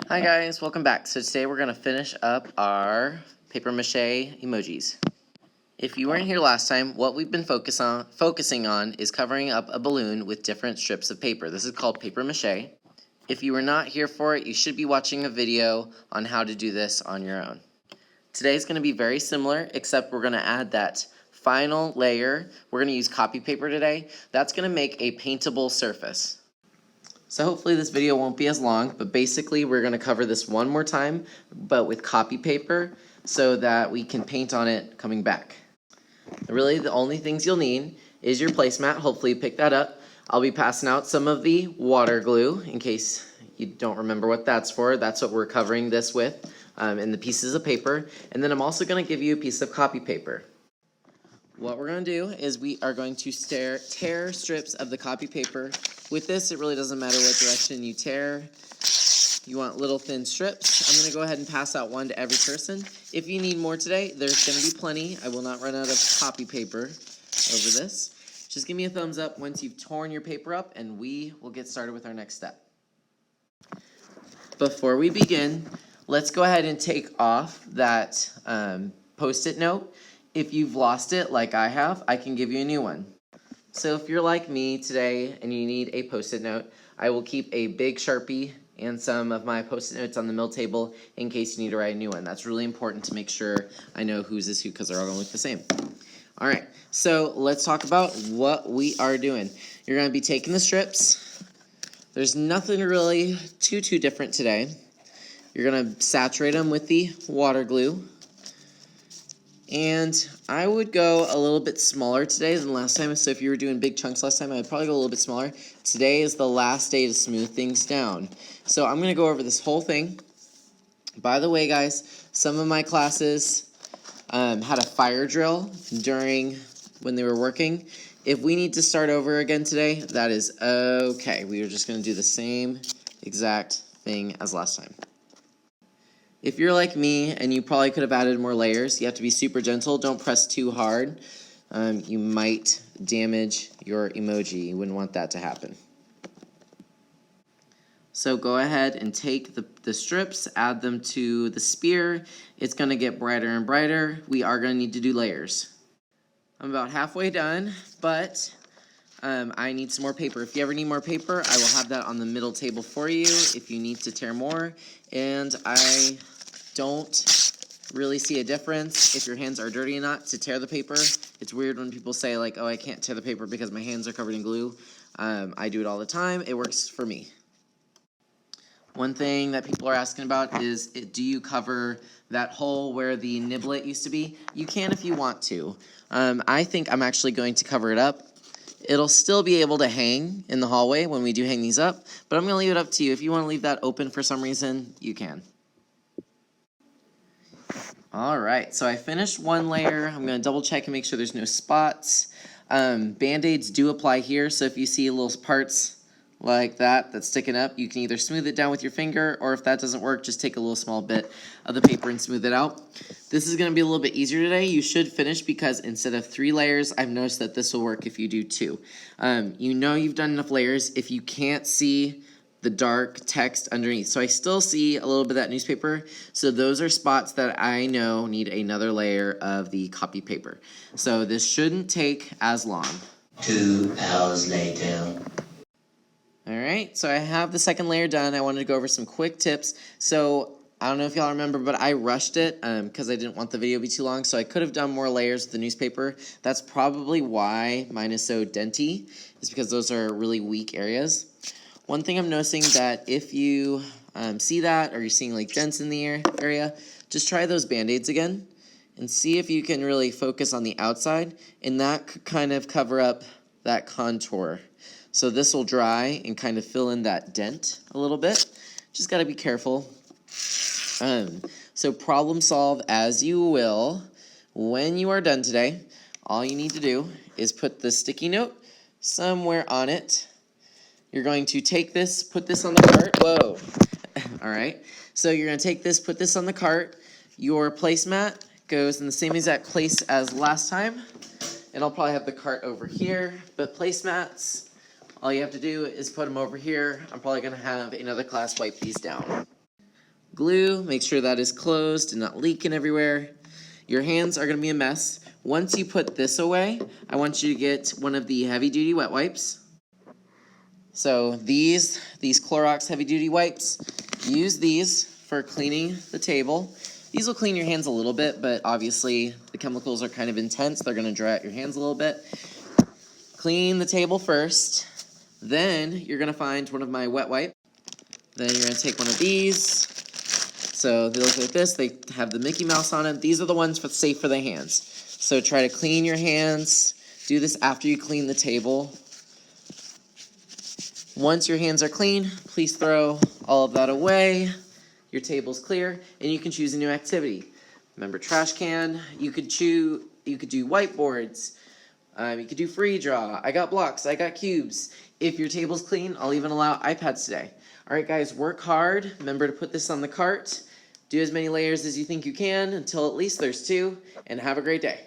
Hi guys, welcome back. So today we're going to finish up our paper mache emojis. If you weren't here last time, what we've been focusing on is covering up a balloon with different strips of paper. This is called paper mache. If you were not here for it, you should be watching a video on how to do this on your own. Today's going to be very similar, except we're going to add that final layer. We're going to use copy paper today. That's going to make a paintable surface. So hopefully this video won't be as long, but basically we're going to cover this one more time, but with copy paper so that we can paint on it coming back. Really the only things you'll need is your placemat. Hopefully you pick that up. I'll be passing out some of the water glue in case you don't remember what that's for. That's what we're covering this with, and the pieces of paper. And then I'm also going to give you a piece of copy paper. What we're going to do is we are going to tear strips of the copy paper. With this, it really doesn't matter what direction you tear. You want little thin strips. I'm going to go ahead and pass out one to every person. If you need more today, there's going to be plenty. I will not run out of copy paper over this. Just give me a thumbs up once you've torn your paper up, and we will get started with our next step. Before we begin, let's go ahead and take off that Post-it note. If you've lost it like I have, I can give you a new one. So if you're like me today and you need a Post-it note, I will keep a big Sharpie and some of my Post-it notes on the middle table in case you need to write a new one. That's really important to make sure I know whose is who because they're all going to look the same. All right, so let's talk about what we are doing. You're going to be taking the strips. There's nothing really too different today. You're going to saturate them with the water glue. And I would go a little bit smaller today than last time. So if you were doing big chunks last time, I would probably go a little bit smaller. Today is the last day to smooth things down. So I'm going to go over this whole thing. By the way, guys, some of my classes had a fire drill during when they were working. If we need to start over again today, that is okay. We are just going to do the same exact thing as last time. If you're like me and you probably could have added more layers, you have to be super gentle. Don't press too hard. You might damage your emoji. You wouldn't want that to happen. So go ahead and take the strips, add them to the spear. It's going to get brighter and brighter. We are going to need to do layers. I'm about halfway done, but I need some more paper. If you ever need more paper, I will have that on the middle table for you if you need to tear more. And I don't really see a difference if your hands are dirty or not to tear the paper. It's weird when people say like, oh, I can't tear the paper because my hands are covered in glue. I do it all the time. It works for me. One thing that people are asking about is, do you cover that hole where the niblet used to be? You can if you want to. I think I'm actually going to cover it up. It'll still be able to hang in the hallway when we do hang these up, but I'm going to leave it up to you. If you want to leave that open for some reason, you can. All right, so I finished one layer. I'm going to double check and make sure there's no spots. Band-Aids do apply here, so if you see little parts like that that's sticking up, you can either smooth it down with your finger, or if that doesn't work, just take a little small bit of the paper and smooth it out. This is going to be a little bit easier today. You should finish because instead of 3 layers, I've noticed that this will work if you do 2. You know you've done enough layers if you can't see the dark text underneath. So I still see a little bit of that newspaper. So those are spots that I know need another layer of the copy paper. So this shouldn't take as long. 2 hours later. All right, so I have the second layer done. I wanted to go over some quick tips. So I don't know if y'all remember, but I rushed it because I didn't want the video to be too long. So I could have done more layers with the newspaper. That's probably why mine is so denty, is because those are really weak areas. One thing I'm noticing that if you see that or you're seeing like dents in the area, just try those Band-Aids again and see if you can really focus on the outside, and that could kind of cover up that contour. So this will dry and kind of fill in that dent a little bit. Just got to be careful. So problem solve as you will. When you are done today, all you need to do is put the sticky note somewhere on it. You're going to take this, put this on the cart. Whoa. All right. So you're going to take this, put this on the cart. Your placemat goes in the same exact place as last time. And I'll probably have the cart over here. But placemats, all you have to do is put them over here. I'm probably going to have another class wipe these down. glue. Make sure that is closed and not leaking everywhere. Your hands are going to be a mess. Once you put this away, I want you to get one of the heavy-duty wet wipes. So these Clorox heavy-duty wipes, use these for cleaning the table. These will clean your hands a little bit, but obviously the chemicals are kind of intense. They're going to dry out your hands a little bit. Clean the table first. Then you're going to find one of my wet wipes. Then you're going to take one of these. So they look like this. They have the Mickey Mouse on them. These are the ones safe for the hands. So try to clean your hands. Do this after you clean the table. Once your hands are clean, please throw all of that away. Your table's clear, and you can choose a new activity. Remember, trash can. You could do whiteboards. You could do free draw. I got blocks. I got cubes. If your table's clean, I'll even allow iPads today. All right, guys, work hard. Remember to put this on the cart. Do as many layers as you think you can until at least there's 2, and have a great day.